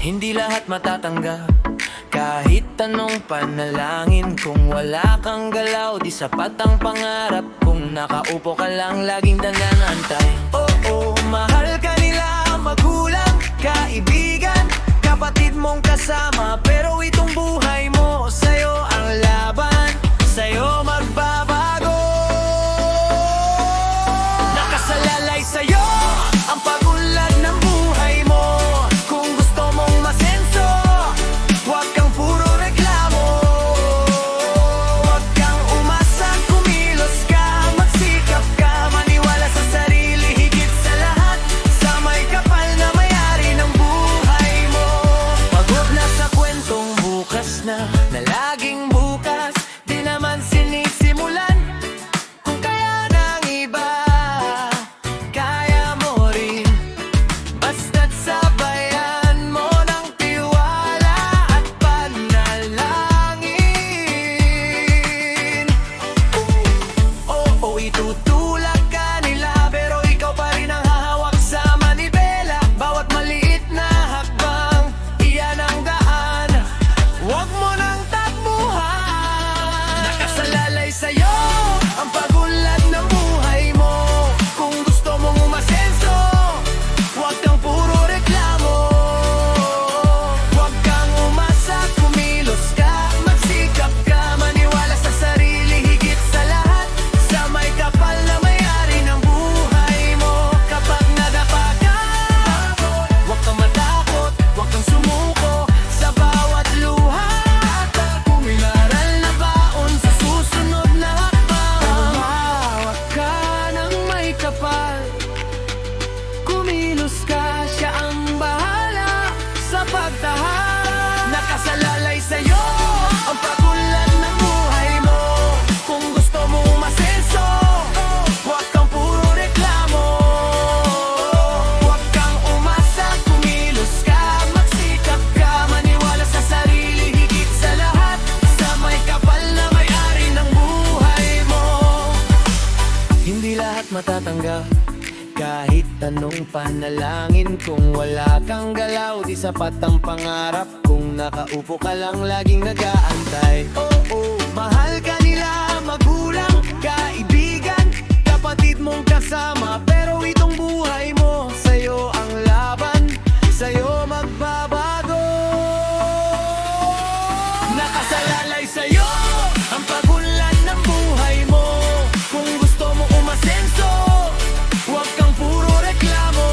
Hindi lahat matatanggap kahit anong panalangin. Kung wala kang galaw, di sapat ang pangarap. Kung nakaupo ka lang, laging nananantay. Oo, mahal ka nila, magulang, kaibigan, kapatid mong kasama. Pero itong buhay mo, sa'yo ang laban, sa'yo magbabago. Nakasalalay sa'yo ang pagunlad ng buhay mo. Kung gusto mong masenso, huwag kang puro reklamo. Huwag kang umasa, kumilos ka, magsikap ka, maniwala sa sarili higit sa lahat. Sa may kapal na may-ari ng buhay mo. Pagod na sa kwentong bukas na laging bukas, di naman sinisimulan. Kung kaya ng iba, kaya mo rin. Basta't sabayan mo ng tiwala at panalangin. Oo, itutulak ka nila, pero ikaw pa rin ang hahawak sa manibela. Bawat maliit na hakbang, iyan ang daan, huwag mo nang takbuhan. Nakasalalay sa'yo ang pagunlad ng buhay mo. Kung gusto mong umasenso, huwag kang puro reklamo. Huwag kang umasa, kumilos ka, magsikap ka, maniwala sa sarili higit sa lahat. Sa may kapal na may-ari ng buhay mo. Kapag nadapa ka, huwag kang matakot, huwag kang sumuko sa bawat luha. Kung may aral na baon sa susunod na hakbang, humawak ka ng may kapal, kumilos ka, siya ang bahala sa pagtahan. Nakasalalay sa'yo ang pagunlad ng buhay mo. Kung gusto mong umasenso, huwag kang puro reklamo. Huwag kang umasa, kumilos ka, magsikap ka, maniwala sa sarili higit sa lahat. Sa may kapal na may-ari ng buhay mo. Hindi lahat matatanggap kahit anong panalangin. Kung wala kang galaw, di sapat ang pangarap. Kung nakaupo ka lang, laging nag-aantay. Oo, mahal ka nila, magulang, kaibigan, kapatid mong kasama. Pero itong buhay mo, sa'yo ang laban, sa'yo magbabago. Nakasalalay sa'yo ang pagunlad ng buhay mo. Kung gusto mo umasenso, huwag kang puro reklamo.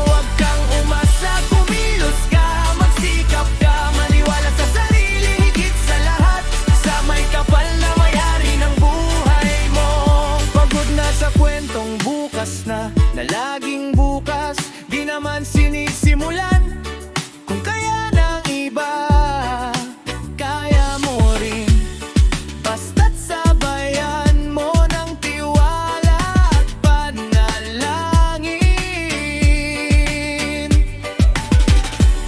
Huwag kang umasa, kumilos ka, magsikap ka, maniwala sa sarili higit sa lahat. Sa may kapal na may-ari ng buhay mo. Pagod na sa kwentong bukas na laging bukas, di naman sinisimulan. Kung kaya ng iba, kaya mo rin. Basta't sabayan mo ng tiwala at panalangin.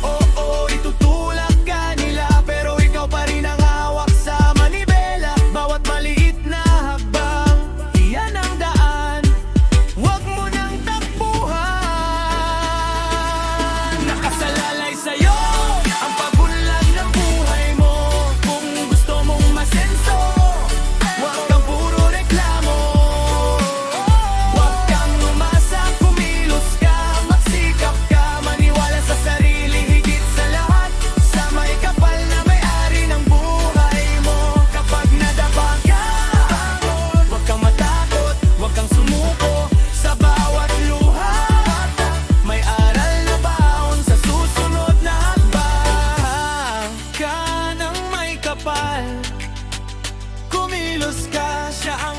Oo, itutulak ka nila, pero ikaw pa rin ang hawak sa manibela. Bawat maliit na hakbang, iyan ang daan, huwag mo nang takbuhan. Nakasalalay sa'yo ang pagunlad ng buhay mo. Kung gusto mong masenso, huwag kang puro reklamo. Huwag kang umasa, kumilos ka, magsikap ka, maniwala sa sarili higit sa lahat. Sa may kapal na may-ari ng buhay mo. Kapag nadapa ka, huwag kang matakot, huwag kang sumuko sa bawat luha. May aral na baon sa susunod na hakbang. Ka ng may kapal, kumilos ka, siya ang